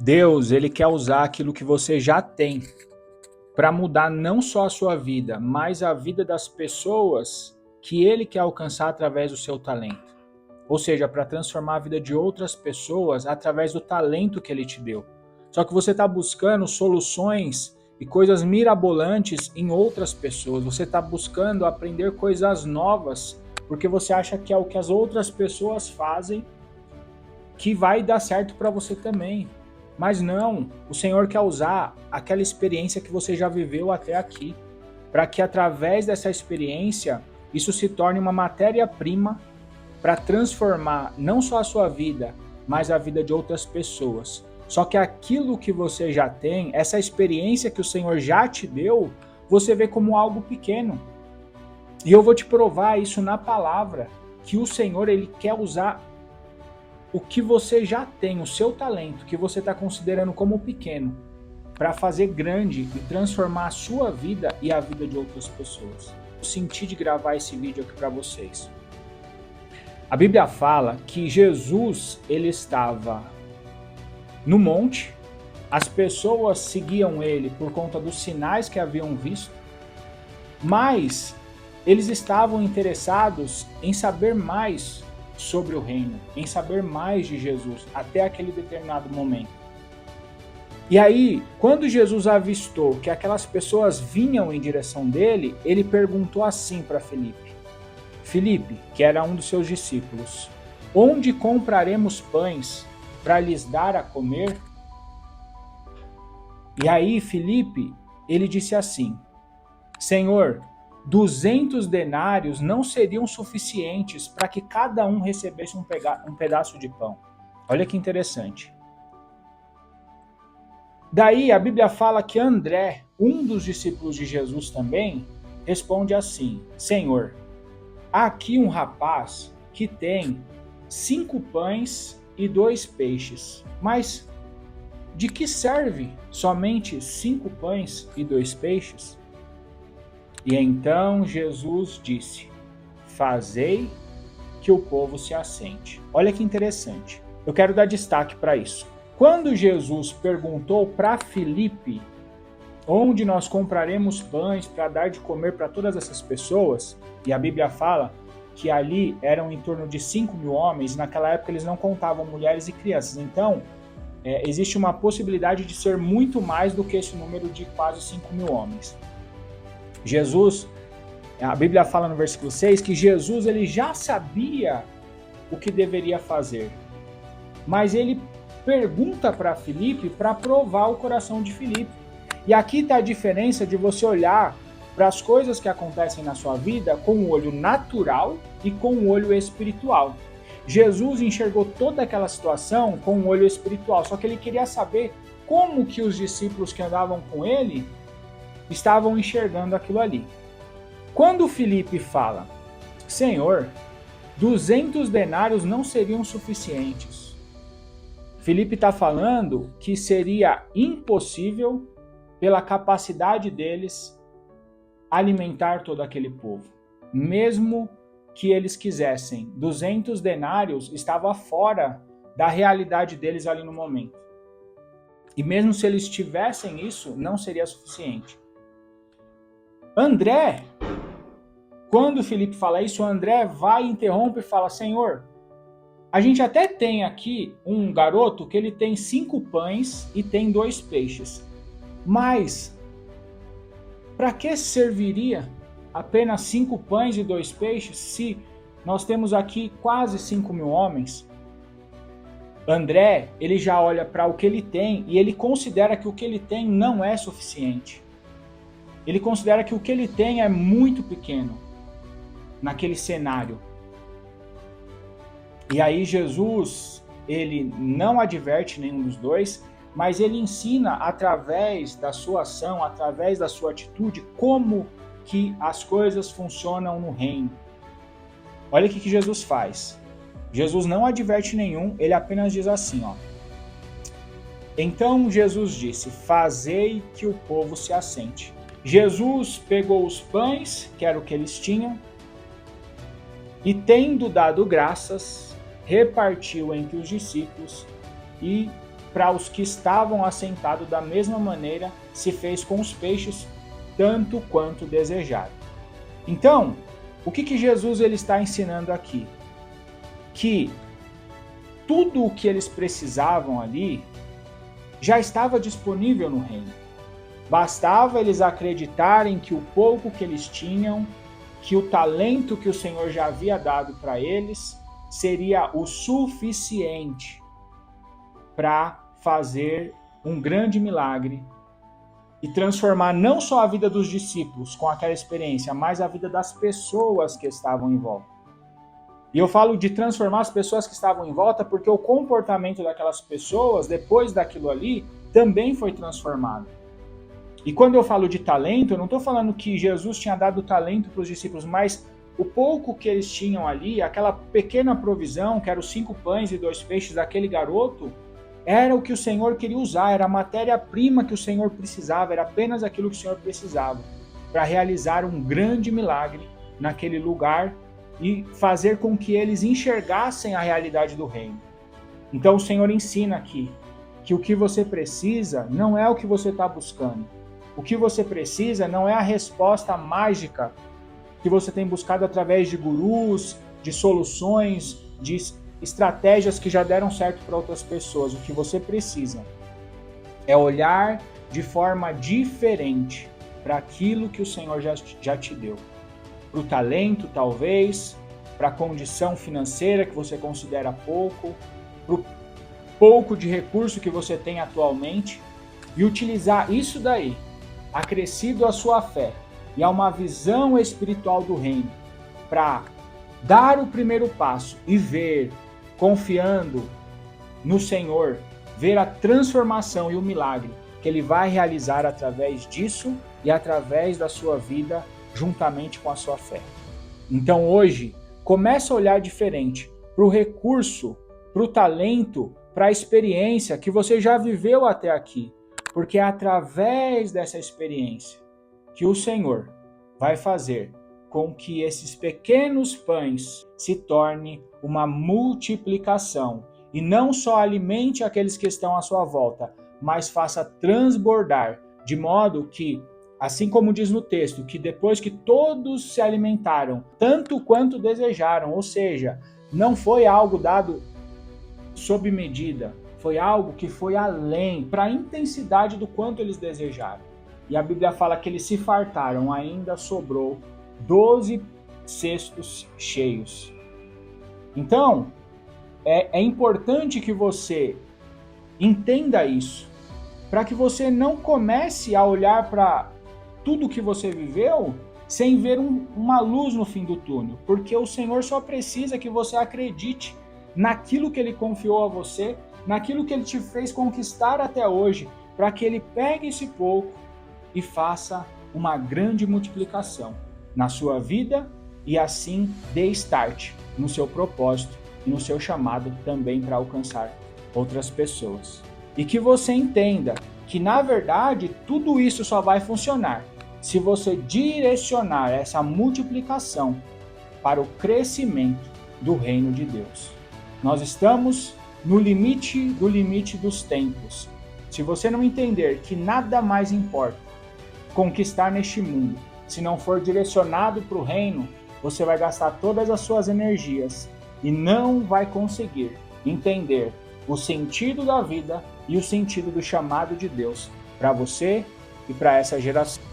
Deus, ele quer usar aquilo que você já tem para mudar não só a sua vida, mas a vida das pessoas que ele quer alcançar através do seu talento. Ou seja, para transformar a vida de outras pessoas através do talento que ele te deu. Só que você está buscando soluções e coisas mirabolantes em outras pessoas. Você está buscando aprender coisas novas porque você acha que é o que as outras pessoas fazem que vai dar certo para você também. Mas não, o Senhor quer usar aquela experiência que você já viveu até aqui, para que através dessa experiência isso se torne uma matéria-prima para transformar não só a sua vida, mas a vida de outras pessoas. Só que aquilo que você já tem, essa experiência que o Senhor já te deu, você vê como algo pequeno. E eu vou te provar isso na palavra, que o Senhor ele quer usar o que você já tem, o seu talento, que você está considerando como pequeno, para fazer grande e transformar a sua vida e a vida de outras pessoas. Eu senti de gravar esse vídeo aqui para vocês. A Bíblia fala que Jesus ele estava no monte, as pessoas seguiam ele por conta dos sinais que haviam visto, mas eles estavam interessados em saber mais sobre o reino, em saber mais de Jesus, até aquele determinado momento. E aí, quando Jesus avistou que aquelas pessoas vinham em direção dele, ele perguntou assim para Filipe. Filipe, que era um dos seus discípulos, onde compraremos pães para lhes dar a comer? E aí, Filipe, ele disse assim, Senhor, 200 denários não seriam suficientes para que cada um recebesse um pedaço de pão. Olha que interessante. Daí a Bíblia fala que André, um dos discípulos de Jesus também, responde assim, Senhor, há aqui um rapaz que tem 5 pães e 2 peixes, mas de que serve somente 5 pães e 2 peixes? E então Jesus disse, fazei que o povo se assente. Olha que interessante. Eu quero dar destaque para isso. Quando Jesus perguntou para Filipe onde nós compraremos pães para dar de comer para todas essas pessoas, e a Bíblia fala que ali eram em torno de 5.000 homens, naquela época eles não contavam mulheres e crianças, então existe uma possibilidade de ser muito mais do que esse número de quase 5.000 homens. Jesus, a Bíblia fala no versículo 6 que Jesus ele já sabia o que deveria fazer, mas ele pergunta para Filipe para provar o coração de Filipe. E aqui está a diferença de você olhar para as coisas que acontecem na sua vida com o olho natural e com o olho espiritual. Jesus enxergou toda aquela situação com o olho espiritual, só que ele queria saber como que os discípulos que andavam com ele estavam enxergando aquilo ali. Quando Filipe fala, Senhor, 200 denários não seriam suficientes. Filipe está falando que seria impossível, pela capacidade deles, alimentar todo aquele povo. Mesmo que eles quisessem, 200 denários estava fora da realidade deles ali no momento. E mesmo se eles tivessem isso, não seria suficiente. André, quando Filipe fala isso, André vai, interrompe e fala, Senhor, a gente até tem aqui um garoto que ele tem 5 pães e tem 2 peixes, mas para que serviria apenas 5 pães e 2 peixes se nós temos aqui quase 5.000 homens? André, ele já olha para o que ele tem e ele considera que o que ele tem não é suficiente. Ele considera que o que ele tem é muito pequeno naquele cenário. E aí Jesus, ele não adverte nenhum dos dois, mas ele ensina através da sua ação, através da sua atitude, como que as coisas funcionam no reino. Olha o que Jesus faz. Jesus não adverte nenhum, ele apenas diz assim, ó. Então Jesus disse, fazei que o povo se assente. Jesus pegou os pães, que era o que eles tinham, e tendo dado graças, repartiu entre os discípulos e para os que estavam assentados da mesma maneira se fez com os peixes, tanto quanto desejaram. Então, o que Jesus ele está ensinando aqui? Que tudo o que eles precisavam ali já estava disponível no reino. Bastava eles acreditarem que o pouco que eles tinham, que o talento que o Senhor já havia dado para eles, seria o suficiente para fazer um grande milagre e transformar não só a vida dos discípulos com aquela experiência, mas a vida das pessoas que estavam em volta. E eu falo de transformar as pessoas que estavam em volta porque o comportamento daquelas pessoas, depois daquilo ali, também foi transformado. E quando eu falo de talento, eu não estou falando que Jesus tinha dado talento para os discípulos, mas o pouco que eles tinham ali, aquela pequena provisão, que eram os 5 pães e 2 peixes daquele garoto, era o que o Senhor queria usar, era a matéria-prima que o Senhor precisava, era apenas aquilo que o Senhor precisava para realizar um grande milagre naquele lugar e fazer com que eles enxergassem a realidade do reino. Então o Senhor ensina aqui que o que você precisa não é o que você está buscando. O que você precisa não é a resposta mágica que você tem buscado através de gurus, de soluções, de estratégias que já deram certo para outras pessoas. O que você precisa é olhar de forma diferente para aquilo que o Senhor já te deu. Para o talento, talvez, para a condição financeira que você considera pouco, para o pouco de recurso que você tem atualmente, e utilizar isso daí, acrescido à sua fé e a uma visão espiritual do reino, para dar o primeiro passo e ver, confiando no Senhor, ver a transformação e o milagre que Ele vai realizar através disso e através da sua vida, juntamente com a sua fé. Então hoje, comece a olhar diferente para o recurso, para o talento, para a experiência que você já viveu até aqui, porque é através dessa experiência que o Senhor vai fazer com que esses pequenos pães se tornem uma multiplicação e não só alimente aqueles que estão à sua volta, mas faça transbordar, de modo que, assim como diz no texto, que depois que todos se alimentaram, tanto quanto desejaram, ou seja, não foi algo dado sob medida, foi algo que foi além, para a intensidade do quanto eles desejaram. E a Bíblia fala que eles se fartaram, ainda sobrou 12 cestos cheios. Então, é importante que você entenda isso, para que você não comece a olhar para tudo que você viveu sem ver uma luz no fim do túnel, porque o Senhor só precisa que você acredite naquilo que Ele confiou a você, naquilo que Ele te fez conquistar até hoje, para que Ele pegue esse pouco e faça uma grande multiplicação na sua vida e assim dê start no seu propósito e no seu chamado também para alcançar outras pessoas. E que você entenda que, na verdade, tudo isso só vai funcionar se você direcionar essa multiplicação para o crescimento do reino de Deus. Nós estamos no limite do limite dos tempos. Se você não entender que nada mais importa conquistar neste mundo, se não for direcionado para o reino, você vai gastar todas as suas energias e não vai conseguir entender o sentido da vida e o sentido do chamado de Deus para você e para essa geração.